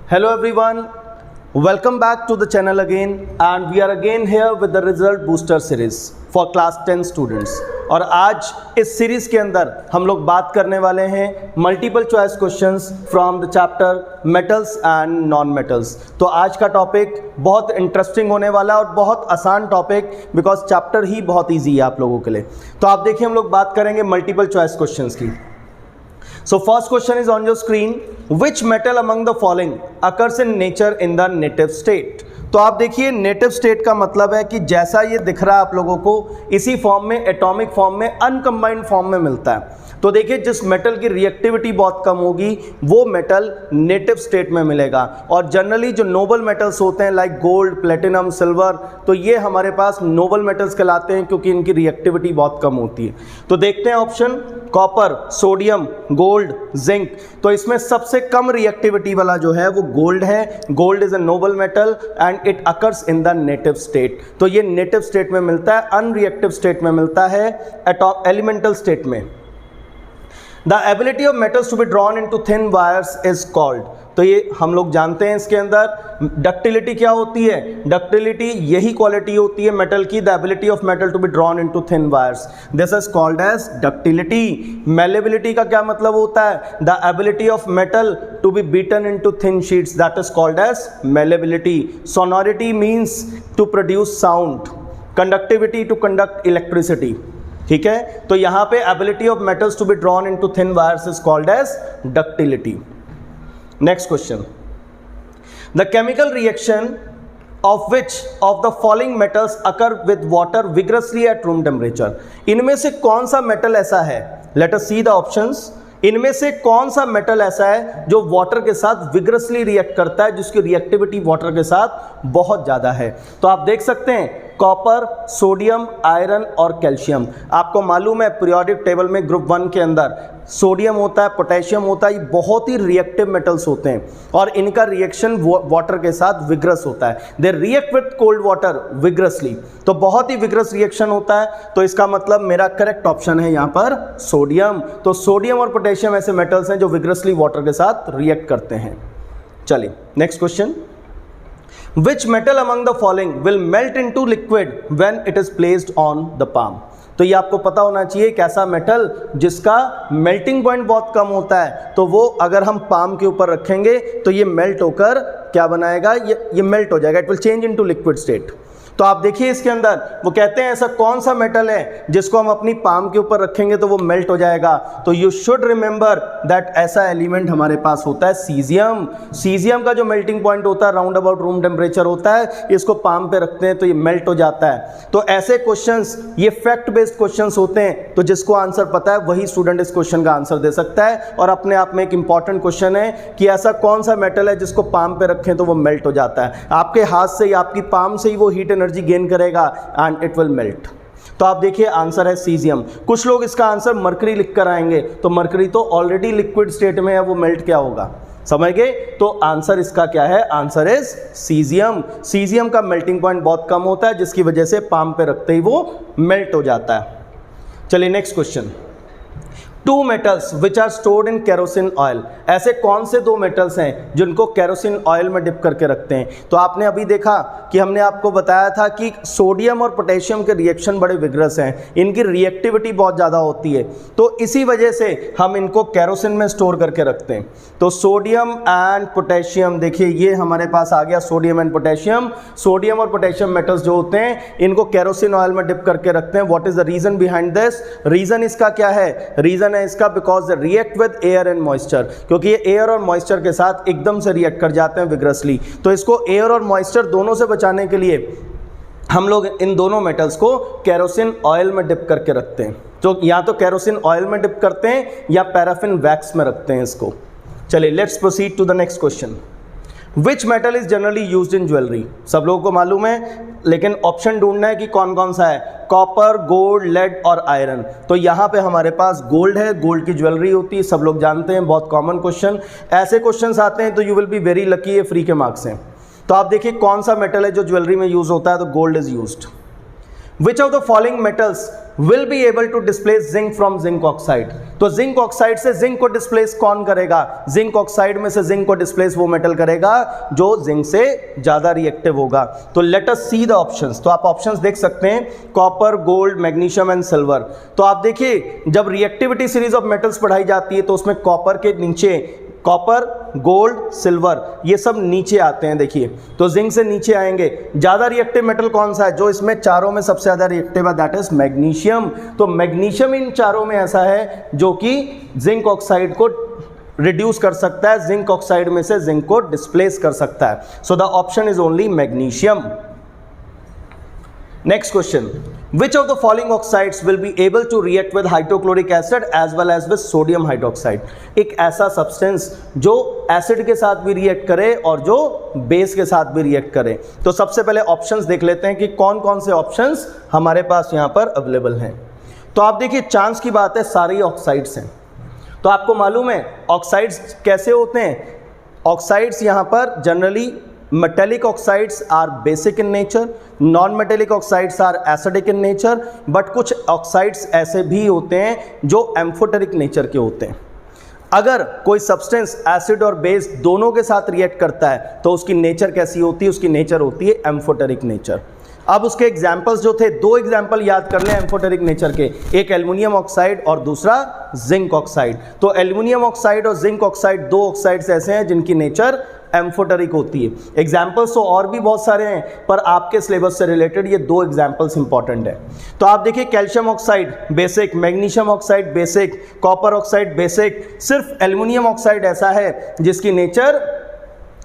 Hello everyone, welcome back to the channel again and we are again here with the result booster series for class 10 students। और आज इस series के अंदर हम लोग बात करने वाले हैं multiple choice questions from the chapter metals and non metals. तो आज का टॉपिक बहुत इंटरेस्टिंग होने वाला है और बहुत आसान टॉपिक, बिकॉज चैप्टर ही बहुत ईजी है आप लोगों के लिए। तो आप देखिए हम लोग बात करेंगे मल्टीपल चॉइस क्वेश्चंस की। So first question is on your screen, which metal among the following occurs in nature in the native state? तो आप देखिए नेटिव स्टेट का मतलब है कि जैसा ये दिख रहा है आप लोगों को इसी फॉर्म में, एटॉमिक फॉर्म में, अनकम्बाइंड फॉर्म में मिलता है। तो देखिए जिस मेटल की रिएक्टिविटी बहुत कम होगी वो मेटल नेटिव स्टेट में मिलेगा। और जनरली जो नोबल मेटल्स होते हैं लाइक गोल्ड, प्लेटिनम, सिल्वर, तो ये हमारे पास नोबल मेटल्स कहलाते हैं क्योंकि इनकी रिएक्टिविटी बहुत कम होती है। तो देखते हैं option, copper, sodium, gold, zinc. तो इसमें सबसे कम रिएक्टिविटी वाला जो है वो गोल्ड है। Gold is a Nobel metal and it occurs in the native state. तो ये नेटिव स्टेट में मिलता है, अनरिएक्टिव स्टेट में मिलता है एलिमेंटल स्टेट में। The ability of metals to be drawn into thin wires is called। तो ये हम लोग जानते हैं इसके अंदर डक्टिलिटी क्या होती है। डक्टिलिटी यही क्वालिटी होती है मेटल की, the ability of metal to be drawn into thin wires, this is called as ductility. Malleability का क्या मतलब होता है, the ability of metal to be beaten into thin sheets, that is called as malleability. Sonority means to produce sound, conductivity to conduct electricity. ठीक है, तो यहां पे ability of metals to be drawn into thin wires is called as ductility. Next question, the chemical reaction of which of the following metals occur with water vigorously at room temperature? इनमें से कौन सा metal ऐसा है, let us see the options। इनमें से कौन सा मेटल ऐसा है जो वाटर के साथ विग्रसली रिएक्ट करता है, जिसकी रिएक्टिविटी वाटर के साथ बहुत ज़्यादा है। तो आप देख सकते हैं कॉपर, सोडियम, आयरन और कैल्शियम। आपको मालूम है पीरियोडिक टेबल में ग्रुप 1 के अंदर सोडियम होता है, पोटेशियम होता है, ये बहुत ही रिएक्टिव मेटल्स होते हैं और इनका रिएक्शन वाटर के साथ विग्रस होता है। They react with cold water vigorously, तो बहुत ही विग्रस रिएक्शन होता है। तो इसका मतलब मेरा करेक्ट ऑप्शन है यहाँ पर सोडियम। तो सोडियम और पोटेशियम ऐसे मेटल्स हैं जो विग्रसली वाटर के साथ रिएक्ट करते हैं। चलिए next question, which metal among the following will melt into liquid when it is placed on the palm? तो ये आपको पता होना चाहिए एक ऐसा मेटल जिसका मेल्टिंग पॉइंट बहुत कम होता है, तो वो अगर हम पाम के ऊपर रखेंगे तो ये मेल्ट होकर क्या बनाएगा, ये मेल्ट हो जाएगा, it will change into liquid state. तो आप देखिए इसके अंदर वो कहते हैं ऐसा कौन सा मेटल है जिसको हम अपनी पाम के ऊपर रखेंगे तो वो मेल्ट हो जाएगा। तो यू शुड रिमेंबर दैट ऐसा एलिमेंट हमारे पास होता है सीजियम। सीजियम का जो मेल्टिंग पॉइंट होता है राउंड अबाउट रूम टेम्परेचर होता है, इसको पाम पे रखते हैं तो ये मेल्ट हो जाता है। तो ऐसे क्वेश्चंस ये फैक्ट बेस्ड क्वेश्चंस होते हैं, तो जिसको आंसर पता है वही स्टूडेंट इस क्वेश्चन का आंसर दे सकता है। और अपने आप में एक इंपॉर्टेंट क्वेश्चन है कि ऐसा कौन सा मेटल है जिसको पाम पे रखें तो वो मेल्ट हो जाता है। आपके हाथ से या आपकी पाम से ही वो हीट एनर्जी गेन करेगा एंड इट विल मेल्ट। तो आप देखिए आंसर है सीजियम। कुछ लोग इसका आंसर मरकरी लिख कर आएंगे, तो मरकरी तो ऑलरेडी लिक्विड स्टेट में है, वो मेल्ट क्या होगा, समझ गए। तो आंसर इसका क्या है, आंसर इज सीजियम। सीजियम का मेल्टिंग पॉइंट बहुत कम होता है जिसकी वजह से पाम पे रखते ही वो मेल्ट हो जाता है। चलिए next question, two metals which are stored in kerosene oil. ऐसे कौन से दो मेटल्स हैं जिनको केरोसिन ऑयल में डिप करके रखते हैं। तो आपने अभी देखा कि हमने आपको बताया था कि सोडियम और पोटेशियम के रिएक्शन बड़े विग्रस हैं, इनकी रिएक्टिविटी बहुत ज़्यादा होती है, तो इसी वजह से हम इनको केरोसिन में स्टोर करके रखते हैं। तो सोडियम एंड पोटेशियम, देखिए ये हमारे पास आ गया सोडियम एंड पोटेशियम। सोडियम और पोटेशियम मेटल्स जो होते हैं इनको केरोसिन ऑयल में डिप करके रखते हैं। What is the reason behind this? Reason इसका क्या है, रीजन है इसका because they react with air and moisture, क्योंकि ये एयर और मॉइस्चर के साथ एकदम से रिएक्ट कर जाते हैं विग्रसली। तो इसको एयर और मॉइस्चर दोनों से बचाने के लिए हम लोग इन दोनों मेटल्स को केरोसिन ऑयल में डिप करके रखते हैं। तो या तो केरोसिन ऑयल में डिप करते हैं या पैराफिन वैक्स में रखते हैं इसको। चलिए let's proceed to the next question, which metal is generally used in jewellery. सब लोगों को मालूम है, लेकिन ऑप्शन ढूंढना है कि कौन कौन सा है, कॉपर, गोल्ड, लेड और आयरन। तो यहाँ पे हमारे पास गोल्ड है, गोल्ड की ज्वेलरी होती है, सब लोग जानते हैं, बहुत कॉमन क्वेश्चन। ऐसे क्वेश्चंस आते हैं तो you will be very lucky, ये फ्री के मार्क्स हैं। तो आप देखिए कौन सा मेटल है जो ज्वेलरी में यूज होता है, तो gold is used. Which of the following metals will be able to displace zinc from zinc oxide. तो जिंक ऑक्साइड से जिंक को डिस्प्लेस कौन करेगा? जिंक ऑक्साइड में से जिंक को डिस्प्लेस वो मेटल करेगा जो जिंक से ज्यादा रिएक्टिव होगा। तो let us see the options. तो आप ऑप्शंस देख सकते हैं, copper, gold, magnesium and silver. तो आप देखिए, जब रिएक्टिविटी सीरीज ऑफ मेटल्स पढ़ाई जाती है तो उसमें कॉपर के नीचे कॉपर, गोल्ड, सिल्वर ये सब नीचे आते हैं। देखिए, तो जिंक से नीचे आएंगे। ज़्यादा रिएक्टिव मेटल कौन सा है? जो इसमें चारों में सबसे ज़्यादा रिएक्टिव है, दैट इज मैग्नीशियम। तो मैग्नीशियम इन चारों में ऐसा है जो कि जिंक ऑक्साइड को रिड्यूस कर सकता है, जिंक ऑक्साइड में से जिंक को डिस्प्लेस कर सकता है। So the option is only magnesium. Next question, which of the following oxides will be able to react with hydrochloric acid as well as with sodium hydroxide? एक ऐसा substance जो acid के साथ भी रिएक्ट करे और जो बेस के साथ भी रिएक्ट करे। तो सबसे पहले ऑप्शंस देख लेते हैं कि कौन कौन से ऑप्शंस हमारे पास यहाँ पर अवेलेबल हैं। तो आप देखिए, चांस की बात है, सारे ऑक्साइड्स हैं। तो आपको मालूम है ऑक्साइड्स कैसे होते हैं? ऑक्साइड्स यहाँ पर generally metallic oxides are basic in nature, non-metallic oxides are acidic in nature, but कुछ oxides ऐसे भी होते हैं जो amphoteric nature के होते हैं। अगर कोई सब्सटेंस एसिड और बेस दोनों के साथ रिएक्ट करता है तो उसकी नेचर कैसी होती है? उसकी नेचर होती है एम्फोटेरिक नेचर। अब उसके एग्जाम्पल्स जो थे, दो एग्जाम्पल याद कर लें एम्फोटेरिक नेचर के, एक एल्युमिनियम ऑक्साइड और दूसरा जिंक ऑक्साइड। तो एल्युमिनियम ऑक्साइड और जिंक ऑक्साइड दो ऑक्साइड्स ऐसे हैं जिनकी नेचर एम्फोटेरिक होती है। एग्जाम्पल्स तो और भी बहुत सारे हैं, पर आपके सिलेबस से रिलेटेड ये दो एग्जाम्पल्स इंपॉर्टेंट है। तो आप देखिए, calcium oxide basic, magnesium oxide basic, copper oxide basic. सिर्फ एल्युमिनियम ऑक्साइड ऐसा है जिसकी नेचर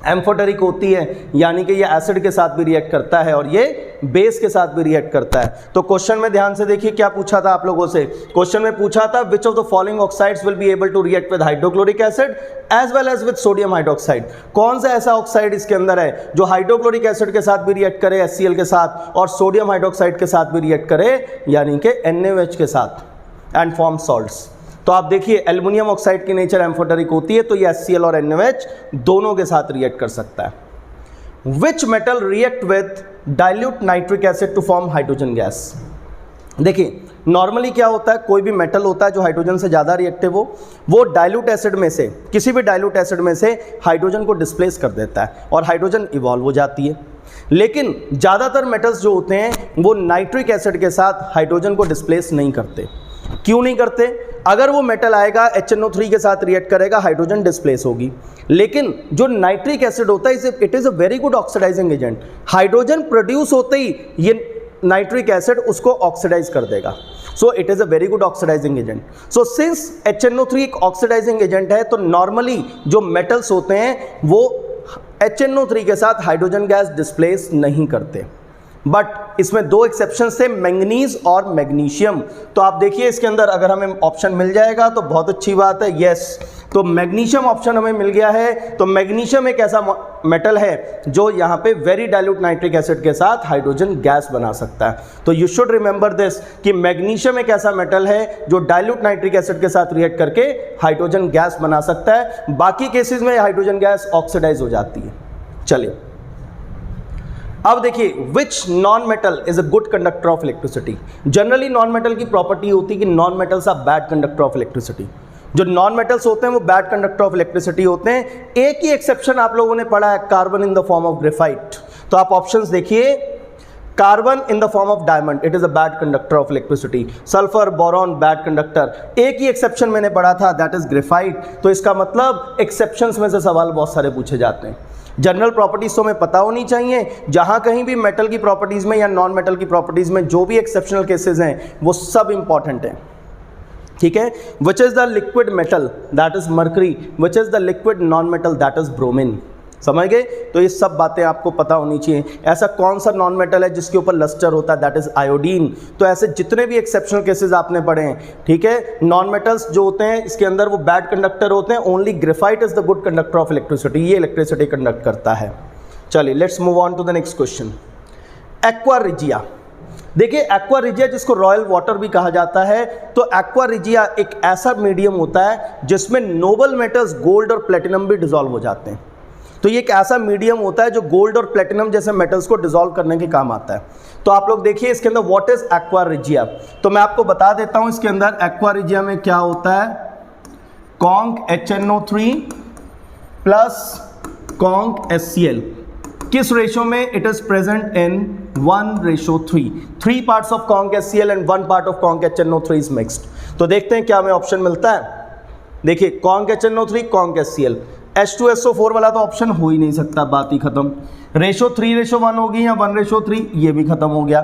एम्फोटेरिक होती है, यानी कि ये एसिड के साथ भी रिएक्ट करता है और ये बेस के साथ भी रिएक्ट करता है। तो क्वेश्चन में ध्यान से देखिए क्या पूछा था आप लोगों से। क्वेश्चन में पूछा था which of the following oxides will be able to react with hydrochloric acid as well as with sodium hydroxide. कौन सा ऐसा ऑक्साइड इसके अंदर है जो हाइड्रोक्लोरिक एसिड के साथ भी रिएक्ट करे HCl के साथ और सोडियम हाइड्रोक्साइड के साथ भी रिएक्ट करे, यानी कि NaOH के साथ एंड फॉर्म सॉल्ट्स। तो आप देखिए, एल्युमिनियम ऑक्साइड की नेचर एम्फोटेरिक होती है, तो ये HCl और NaOH दोनों के साथ रिएक्ट कर सकता है। Which metal react with dilute nitric acid to form hydrogen gas? देखिए, नॉर्मली क्या होता है, कोई भी मेटल होता है जो हाइड्रोजन से ज़्यादा रिएक्टिव हो, वो डाइल्यूट एसिड में से, किसी भी डाइल्यूट एसिड में से हाइड्रोजन को डिस्प्लेस कर देता है और हाइड्रोजन इवॉल्व हो जाती है। लेकिन ज़्यादातर मेटल्स जो होते हैं वो नाइट्रिक एसिड के साथ हाइड्रोजन को डिस्प्लेस नहीं करते। क्यों नहीं करते? अगर वो मेटल आएगा HNO3 के साथ रिएक्ट करेगा, हाइड्रोजन डिस्प्लेस होगी। लेकिन जो नाइट्रिक एसिड होता है, it is a very good oxidising agent. Hydrogen produce होते ही ये नाइट्रिक एसिड उसको ऑक्सीडाइज कर देगा। So it is a very good oxidising agent. So since HNO3 एक ऑक्सीडाइजिंग एजेंट है, तो नॉर्मली जो मेटल्स होते हैं वो HNO3 के साथ हाइड्रोजन गैस डिस्प्लेस नहीं करते। बट इसमें दो एक्सेप्शंस थे, मैंगनीज और मैग्नीशियम। तो आप देखिए, इसके अंदर अगर हमें ऑप्शन मिल जाएगा तो बहुत अच्छी बात है। यस, तो मैग्नीशियम ऑप्शन हमें मिल गया है। तो मैग्नीशियम एक ऐसा मेटल है जो यहाँ पे वेरी डाइल्यूट नाइट्रिक एसिड के साथ हाइड्रोजन गैस बना सकता है। तो यू शुड रिमेंबर दिस कि मैग्नीशियम एक ऐसा मेटल है जो डाइल्यूट नाइट्रिक एसिड के साथ रिएक्ट करके हाइड्रोजन गैस बना सकता है। बाकी केसेस में हाइड्रोजन गैस ऑक्सीडाइज हो जाती है। चलिए, अब देखिए, which non metal is a good conductor of electricity? Generally non metal की प्रॉपर्टी होती है कि non metals are bad conductor of electricity. जो नॉन मेटल्स होते हैं वो बैड कंडक्टर ऑफ इलेक्ट्रिसिटी होते हैं। एक ही एक्सेप्शन आप लोगों ने पढ़ा है, carbon in the form of graphite. तो आप ऑप्शंस देखिए, carbon in the form of diamond, it is a bad conductor of electricity. Sulphur, boron, bad conductor. एक ही एक्सेप्शन मैंने पढ़ा था, दैट इज ग्रेफाइट। तो इसका मतलब एक्सेप्शंस में से सवाल बहुत सारे पूछे जाते हैं। जनरल प्रॉपर्टीज तो हमें पता होनी चाहिए। जहां कहीं भी मेटल की प्रॉपर्टीज में या नॉन मेटल की प्रॉपर्टीज में जो भी एक्सेप्शनल केसेस हैं वो सब इंपॉर्टेंट हैं। ठीक है, which is the liquid metal, that is mercury. Which is the liquid non metal, that is bromine. समझ गए? तो ये सब बातें आपको पता होनी चाहिए। ऐसा कौन सा नॉन मेटल है जिसके ऊपर लस्टर होता है, दैट इज आयोडीन। तो ऐसे जितने भी एक्सेप्शनल केसेस आपने पढ़े हैं, ठीक है, नॉन मेटल्स जो होते हैं इसके अंदर वो बैड कंडक्टर होते हैं। Only graphite is the good conductor of electricity, ये इलेक्ट्रिसिटी कंडक्ट करता है। चलिए, let's move on to the next question. Aqua regia. देखिए, एक्वा रिजिया जिसको रॉयल वाटर भी कहा जाता है, तो एक्वा रिजिया एक ऐसा मीडियम होता है जिसमें नोबल मेटल्स गोल्ड और प्लेटिनम भी डिसॉल्व हो जाते हैं। तो ये एक ऐसा मीडियम होता है जो गोल्ड और प्लेटिनम जैसे मेटल्स को डिसॉल्व करने के काम आता है। तो आप लोग देखिए इसके अंदर व्हाट इज एक्वा रिजिया। तो मैं आपको बता देता हूं इसके अंदर एक्वा रिजिया में क्या होता है, conc HNO3 plus conc HCl। किस रेशो में? It is present in 1:3। 3 parts of conc HCl and 1 part of conc HNO3 is mixed. तो देखते हैं क्या हमें ऑप्शन मिलता है। देखिए conc HNO3 conc HCl, H2SO4 वाला तो ऑप्शन हो ही नहीं सकता, बात ही खत्म। रेशो 3:1 होगी या 1:3, ये भी खत्म हो गया।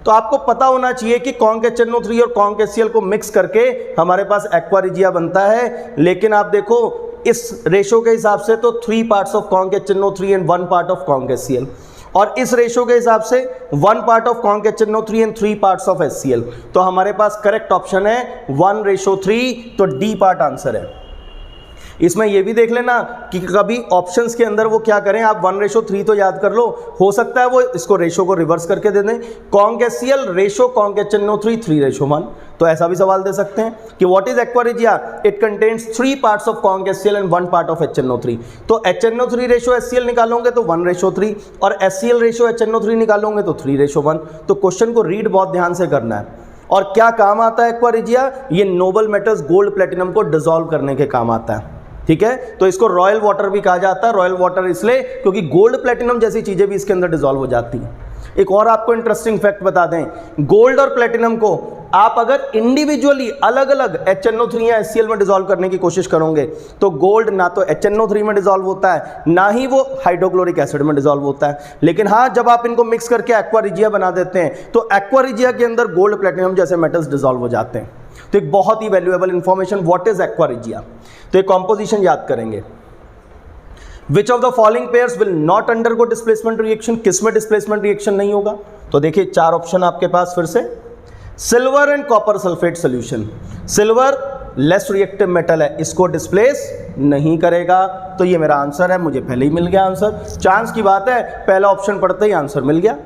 तो आपको पता होना चाहिए कि कॉन्क HNO3 और कॉन्क HCl को मिक्स करके हमारे पास एक्वा रिजिया बनता है। लेकिन आप देखो इस रेशो के हिसाब से तो 3 parts of conc HNO3 and 1 part of conc HCl, और इस रेशो के हिसाब से 1 part of conc HNO3 and 3 parts of HCl। तो हमारे पास करेक्ट ऑप्शन है 1:3, तो डी पार्ट आंसर है। इसमें यह भी देख लेना कि कभी ऑप्शंस के अंदर वो क्या करें, आप 1:3 तो याद कर लो, हो सकता है वो इसको रेशो को रिवर्स करके दे दें, conc HCl ratio conc HNO3 3:1। तो ऐसा भी सवाल दे सकते हैं कि what is aqua regia, it contains 3 parts of conc HCl and 1 part of HNO3। तो HNO3 रेशो HCl निकालोगे तो 1:3, और HCl रेशो HNO3 निकालोगे तो 3:1। तो क्वेश्चन को रीड बहुत ध्यान से करना है। और क्या काम आता है एक्वा रिजिया? ये नोबल मेटल्स गोल्ड प्लेटिनम को डिसॉल्व करने के काम आता है, ठीक है। तो इसको रॉयल वाटर भी कहा जाता है। रॉयल वाटर इसलिए क्योंकि गोल्ड प्लेटिनम जैसी चीजें भी इसके अंदर डिसॉल्व हो जाती हैं। एक और आपको इंटरेस्टिंग फैक्ट बता दें, गोल्ड और प्लेटिनम को आप अगर इंडिविजुअली अलग अलग HNO3 या HCl में डिसॉल्व करने की कोशिश करोगे तो गोल्ड ना तो HNO3 में डिसॉल्व होता है, ना ही वो हाइड्रोक्लोरिक एसिड में डिसॉल्व होता है। लेकिन हाँ, जब आप इनको मिक्स करके एक्वा रिजिया बना देते हैं तो एक्वा रिजिया के अंदर गोल्ड प्लेटिनम जैसे मेटल्स डिसॉल्व हो जाते हैं। तो एक बहुत ही valuable information, what is aqua regia. तो एक कॉम्पोजिशन याद करेंगे। Which of the following pairs will not undergo displacement reaction, किसमें डिस्प्लेसमेंट रिएक्शन नहीं होगा? तो देखिए 4 ऑप्शन आपके पास फिर से। Silver and copper sulphate solution, silver less reactive metal है, इसको डिस्प्लेस नहीं करेगा। तो ये मेरा आंसर है, मुझे पहले ही मिल गया आंसर, चांस की बात है, पहला ऑप्शन पढ़ते ही आंसर मिल गया।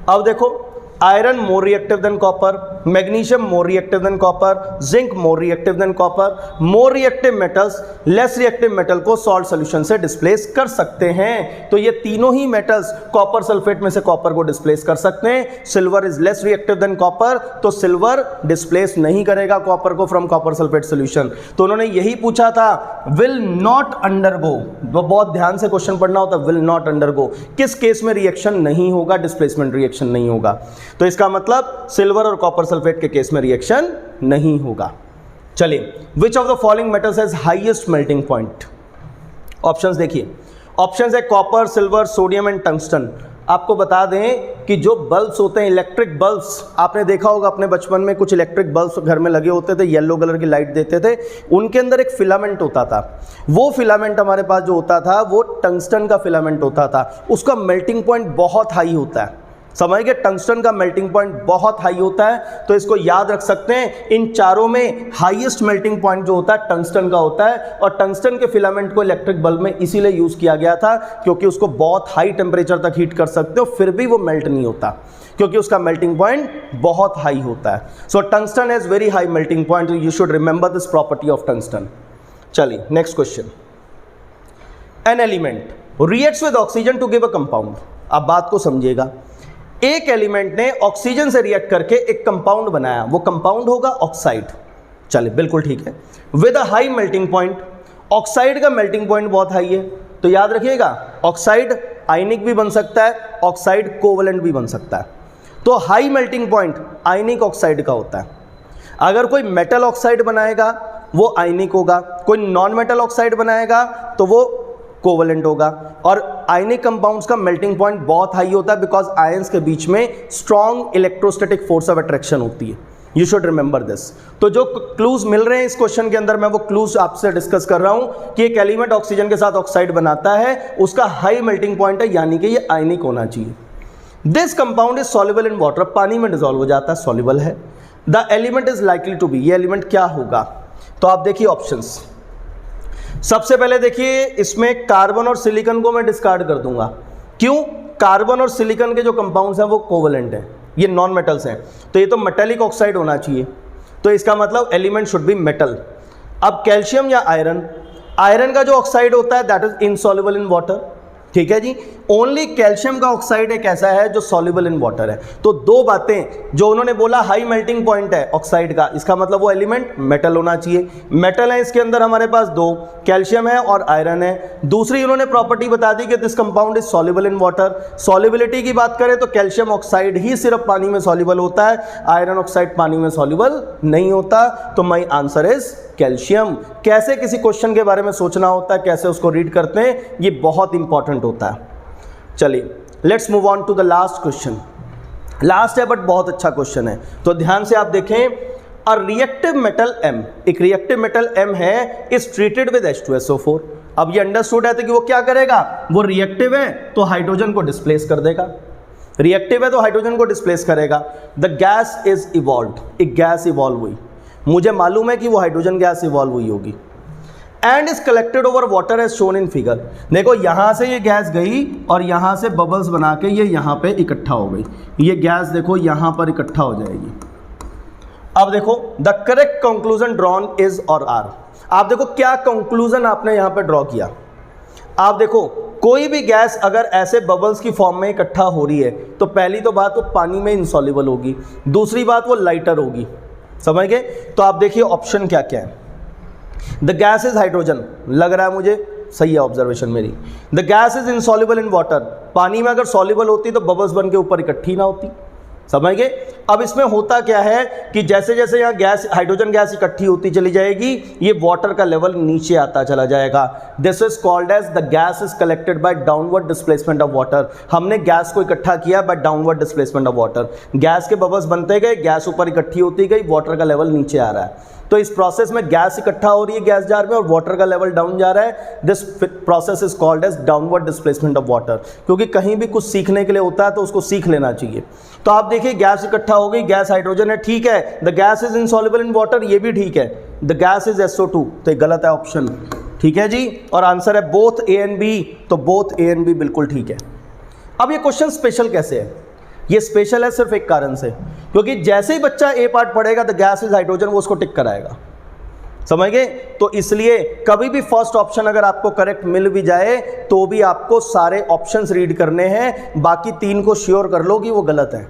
अब देखो iron more reactive than copper, magnesium more reactive than copper, zinc more reactive than copper. More reactive metals less reactive metal को सॉल्ट सॉल्यूशन से डिस्प्लेस कर सकते हैं। तो ये तीनों ही मेटल्स कॉपर सल्फेट में से कॉपर को डिस्प्लेस कर सकते हैं। Silver is less reactive than copper, तो सिल्वर डिस्प्लेस नहीं करेगा कॉपर को फ्रॉम कॉपर सल्फेट सोल्यूशन। तो उन्होंने यही पूछा था, विल नॉट अंडरगो। बहुत ध्यान से क्वेश्चन पढ़ना होता है, विल नॉट अंडरगो, किस केस में रिएक्शन नहीं होगा, डिस्प्लेसमेंट रिएक्शन नहीं होगा। तो इसका मतलब सिल्वर और कॉपर सल्फेट के केस में रिएक्शन नहीं होगा। चलिए, विच of the following metals has highest melting point? Options देखिए, ऑप्शंस है copper, silver, sodium and tungsten. आपको बता दें कि जो बल्ब्स होते हैं, इलेक्ट्रिक बल्ब्स, आपने देखा होगा अपने बचपन में कुछ इलेक्ट्रिक बल्ब्स घर में लगे होते थे, येलो कलर की लाइट देते थे, उनके अंदर एक फिलामेंट होता था। वो फिलामेंट हमारे पास जो होता था वो टंगस्टन का फिलामेंट होता था। उसका मेल्टिंग पॉइंट बहुत हाई होता है, समझ गए, टंगस्टन का मेल्टिंग पॉइंट बहुत हाई होता है। तो इसको याद रख सकते हैं, इन चारों में हाईएस्ट मेल्टिंग पॉइंट जो होता है टंगस्टन का होता है। और टंगस्टन के फिलामेंट को इलेक्ट्रिक बल्ब में इसीलिए यूज किया गया था क्योंकि उसको बहुत हाई टेम्परेचर तक हीट कर सकते हो, फिर भी वो मेल्ट नहीं होता क्योंकि उसका मेल्टिंग पॉइंट बहुत हाई होता है। So tungsten has very high melting point, you should remember this property of tungsten. चलिए next question. An element reacts with oxygen to give a compound. अब बात को समझिएगा, एक एलिमेंट ने ऑक्सीजन से रिएक्ट करके एक कंपाउंड बनाया, वो कंपाउंड होगा ऑक्साइड। चलिए बिल्कुल ठीक है, with a high melting point. Oxide का मेल्टिंग पॉइंट बहुत हाई है, तो याद रखिएगा ऑक्साइड आयनिक भी बन सकता है, ऑक्साइड कोवलेंट भी बन सकता है। तो हाई मेल्टिंग पॉइंट आयनिक ऑक्साइड का होता है। अगर कोई मेटल ऑक्साइड बनाएगा वो आयनिक होगा, कोई नॉन मेटल ऑक्साइड बनाएगा तो वो कोवलेंट होगा। और आयनिक कंपाउंड्स का मेल्टिंग पॉइंट बहुत हाई होता है बिकॉज आयंस के बीच में strong electrostatic force of attraction होती है। You should remember this. तो जो क्लूज मिल रहे हैं इस क्वेश्चन के अंदर, मैं वो क्लूज आपसे डिस्कस कर रहा हूं कि एक एलिमेंट ऑक्सीजन के साथ ऑक्साइड बनाता है, उसका हाई मेल्टिंग पॉइंट है, यानी कि ये आयनिक होना चाहिए। This compound is soluble in water, पानी में डिसॉल्व हो जाता है, सॉल्युबल है। The element is likely to be, ये एलिमेंट क्या होगा? तो आप देखिए ऑप्शंस। सबसे पहले देखिए, इसमें कार्बन और सिलिकॉन को मैं डिस्कार्ड कर दूंगा। क्यों? कार्बन और सिलिकॉन के जो कंपाउंड्स हैं वो कोवलेंट हैं, ये नॉन मेटल्स हैं, तो ये तो मेटेलिक ऑक्साइड होना चाहिए। तो इसका मतलब एलिमेंट शुड बी मेटल। अब कैल्शियम या आयरन, आयरन का जो ऑक्साइड होता है that is insoluble in water, ठीक है जी। ओनली कैल्शियम का ऑक्साइड एक ऐसा है जो सॉल्युबल इन वाटर है। तो दो बातें जो उन्होंने बोला, हाई मेल्टिंग पॉइंट है ऑक्साइड का, इसका मतलब वो एलिमेंट मेटल होना चाहिए। मेटल है इसके अंदर हमारे पास दो, कैल्शियम है और आयरन है। दूसरी उन्होंने प्रॉपर्टी बता दी कि this compound is soluble in water. Solubility की बात करें तो कैल्शियम ऑक्साइड ही सिर्फ पानी में सॉल्युबल होता है, आयरन ऑक्साइड पानी में सॉल्युबल नहीं होता। तो माई आंसर इज कैल्शियम। कैसे किसी क्वेश्चन के बारे में सोचना होता है, कैसे उसको रीड करते हैं, ये बहुत इंपॉर्टेंट होता है। चलिए let's move on to the last question. Last है बट बहुत अच्छा क्वेश्चन है, तो ध्यान से आप देखें। अ रिएक्टिव मेटल M, एक रिएक्टिव मेटल M है, इज ट्रीटेड विद H2SO4। अब ये अंडरस्टूड है तो कि वो क्या करेगा, वो रिएक्टिव है तो हाइड्रोजन को डिस्प्लेस कर देगा। रिएक्टिव है तो हाइड्रोजन को डिस्प्लेस करेगा। द गैस इज इवॉल्व्ड, एक गैस इवॉल्व हुई, मुझे मालूम है कि वो हाइड्रोजन गैस इवॉल्व हुई होगी। And is collected over water as shown in figure. देखो यहां से ये गैस गई और यहां से बबल्स बना के ये यहां पे इकट्ठा हो गई। ये गैस देखो यहां पर इकट्ठा हो जाएगी। अब देखो the correct conclusion drawn is और आर। आप देखो क्या कंक्लूजन आपने यहां पे ड्रॉ किया। आप देखो कोई भी गैस अगर ऐसे बबल्स की फॉर्म में इकट्ठा हो रही है तो पहली तो बात वो पानी में इनसॉल्युबल होगी, दूसरी बात वो लाइटर होगी, समझ गए। तो आप देखिए ऑप्शन क्या क्या है। द गैस इज हाइड्रोजन, लग रहा है मुझे सही है ऑब्जर्वेशन मेरी। The gas is insoluble in water, पानी में अगर सॉल्युबल होती तो बबल्स बन के ऊपर इकट्ठी ना होती, समझ गए। अब इसमें होता क्या है कि जैसे जैसे यहाँ गैस, हाइड्रोजन गैस इकट्ठी होती चली जाएगी, ये वाटर का लेवल नीचे आता चला जाएगा। This is called as the gas is collected by downward displacement of water. हमने गैस को इकट्ठा किया by downward displacement of water. Gas के बबल्स बनते गए, गैस ऊपर इकट्ठी होती गई, वाटर का लेवल नीचे आ रहा है। तो इस प्रोसेस में गैस इकट्ठा हो रही है गैस जार में और वाटर का लेवल डाउन जा रहा है। This process is called as downward displacement of water. क्योंकि कहीं भी कुछ सीखने के लिए होता है तो उसको सीख लेना चाहिए। तो आप देखिए गैस इकट्ठा हो गई, गैस हाइड्रोजन है, ठीक है। The gas is insoluble in water, ये भी ठीक है। द गैस इज SO2, तो ये गलत है ऑप्शन, ठीक है जी। और आंसर है बोथ A एंड B, तो बोथ A एंड B बिल्कुल ठीक है। अब ये क्वेश्चन स्पेशल कैसे है, ये स्पेशल है सिर्फ एक कारण से, क्योंकि जैसे ही बच्चा ए पार्ट पढ़ेगा द गैस इज हाइड्रोजन, वो उसको टिक कराएगा, समझ गए। तो इसलिए कभी भी फर्स्ट ऑप्शन अगर आपको करेक्ट मिल भी जाए तो भी आपको सारे ऑप्शंस रीड करने हैं, बाकी तीन को श्योर कर लो कि वो गलत है,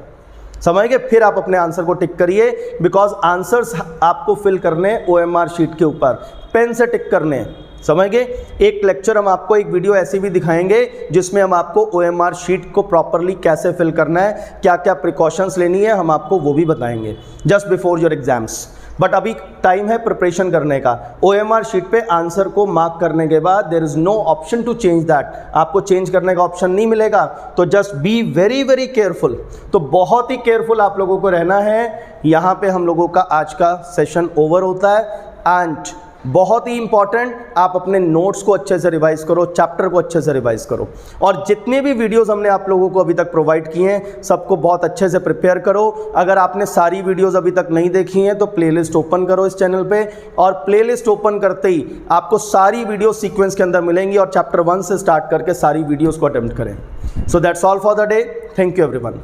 समझ गए। फिर आप अपने आंसर को टिक करिए, बिकॉज आंसर्स आपको फिल करने OMR शीट के ऊपर पेन से टिक करने हैं, समझ गए। एक लेक्चर हम आपको, एक वीडियो ऐसी भी दिखाएंगे जिसमें हम आपको OMR शीट को प्रॉपरली कैसे फिल करना है, क्या क्या प्रिकॉशंस लेनी है, हम आपको वो भी बताएंगे just before your exams. But अभी टाइम है प्रिपरेशन करने का। OMR शीट पे आंसर को मार्क करने के बाद there is no option to change that, आपको चेंज करने का ऑप्शन नहीं मिलेगा। तो just be very very careful, तो बहुत ही केयरफुल आप लोगों को रहना है। यहाँ पे हम लोगों का आज का सेशन ओवर होता है। एंड बहुत ही इंपॉर्टेंट, आप अपने नोट्स को अच्छे से रिवाइज करो, चैप्टर को अच्छे से रिवाइज करो, और जितने भी वीडियोस हमने आप लोगों को अभी तक प्रोवाइड किए हैं सबको बहुत अच्छे से प्रिपेयर करो। अगर आपने सारी वीडियोस अभी तक नहीं देखी हैं तो प्लेलिस्ट ओपन करो इस चैनल पे, और प्लेलिस्ट ओपन करते ही आपको सारी वीडियो सीक्वेंस के अंदर मिलेंगी, और चैप्टर 1 से स्टार्ट करके सारी वीडियोज़ को अटेम्प्ट करें। So that's all for the day. Thank you everyone.